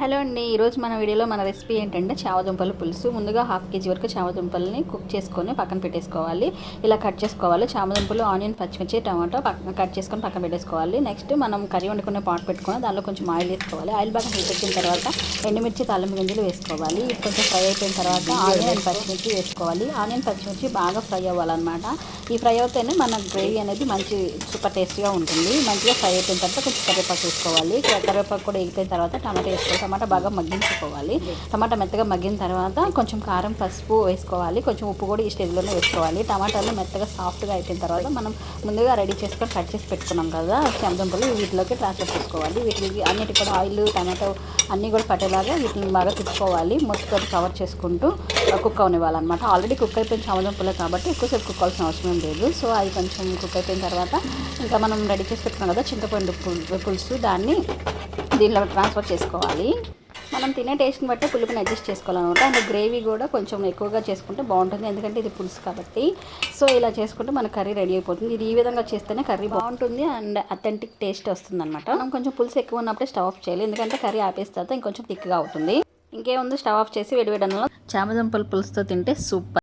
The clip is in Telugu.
హలో అండి, ఈరోజు మన వీడియోలో మన రెసిపీ ఏంటంటే చామదుంపల పులుసు. ముందుగా 1/2 kg వరకు చామదుంపల్ని కుక్ చేసుకొని పక్కన పెట్టేసుకోవాలి. ఇలా కట్ చేసుకోవాలి. చామదుంపలు, ఆనియన్, పచ్చిమిర్చి, టమాటో కట్ చేసుకొని పక్కన పెట్టేసుకోవాలి. నెక్స్ట్ మనం కర్రీ వండుకునే పాట్ పెట్టుకొని దానిలో కొంచెం ఆయిల్ వేసుకోవాలి. ఆయిల్ బాగా హీట్ వచ్చిన తర్వాత ఎండుమిర్చి, తాలింపు గింజలు వేసుకోవాలి. ఇది కొంచెం ఫ్రై అయిపోయిన తర్వాత ఆనియన్ అండ్ పచ్చిమిర్చి వేసుకోవాలి. ఆనియన్, పచ్చిమిర్చి బాగా ఫ్రై అవ్వాలన్నమాట. ఈ ఫ్రై అవుతేనే మన గ్రేవీ అనేది మంచి సూపర్ టేస్టీగా ఉంటుంది. మంచిగా ఫ్రై అయిపోయిన తర్వాత కొంచెం కరివేపాకు వేసుకోవాలి. కరివేపాకు కూడా ఎగిపోయిన తర్వాత టమాటా వేసుకోవాలి. టమాటా బాగా మగ్గించుకోవాలి. టమాటా మెత్తగా మగ్గిన తర్వాత కొంచెం కారం, పసుపు వేసుకోవాలి. కొంచెం ఉప్పు కూడా ఈ స్టేజ్లోనే వేసుకోవాలి. టమాటాలు మెత్తగా సాఫ్ట్గా అయిపోయిన తర్వాత మనం ముందుగా రెడీ చేసుకొని కట్ చేసి పెట్టుకున్నాం కదా చామదుంపలు, వీటిలోకి ట్రాన్స్ఫర్ చేసుకోవాలి. వీటికి అన్నిటి కూడా ఆయిల్, టమాటో అన్నీ కూడా పట్టేలాగా వీటిని బాగా తిప్పుకోవాలి. మొత్తం కవర్ చేసుకుంటూ కుక్ అవనివ్వాలన్నమాట. ఆల్రెడీ కుక్ అయిపోయిన చామదుంపలే కాబట్టి ఎక్కువసేపు కుక్ అవ్వాల్సిన అవసరం లేదు. సో అది కొంచెం కుక్ అయిపోయిన తర్వాత ఇంకా మనం రెడీ చేసి పెట్టుకున్నాం కదా చింతపండు పులుసు, దాన్ని దీనిలో ట్రాన్స్ఫర్ చేసుకోవాలి. మనం తినే టేస్ట్ని బట్టి పులుపుని అడ్జస్ట్ చేసుకోవాలన్నమాట. అండ్ గ్రేవీ కూడా కొంచెం ఎక్కువగా చేసుకుంటే బాగుంటుంది, ఎందుకంటే ఇది పులుసు కాబట్టి. సో ఇలా చేసుకుంటే మన కర్రీ రెడీ అయిపోతుంది. ఇది ఈ విధంగా చేస్తేనే కర్రీ బాగుంటుంది అండ్ అథెంటిక్ టేస్ట్ వస్తుంది అనమాట. మనం కొంచెం పులుసు ఎక్కువ ఉన్నప్పుడే స్టవ్ ఆఫ్ చేయాలి, ఎందుకంటే కర్రీ ఆపేసిన తర్వాత ఇంకొంచెం థిక్గా అవుతుంది. ఇంకేముంది, స్టవ్ ఆఫ్ చేసి వేడివేడి అన్నంలో చామదుంపల పులుసుతో తింటే సూపర్.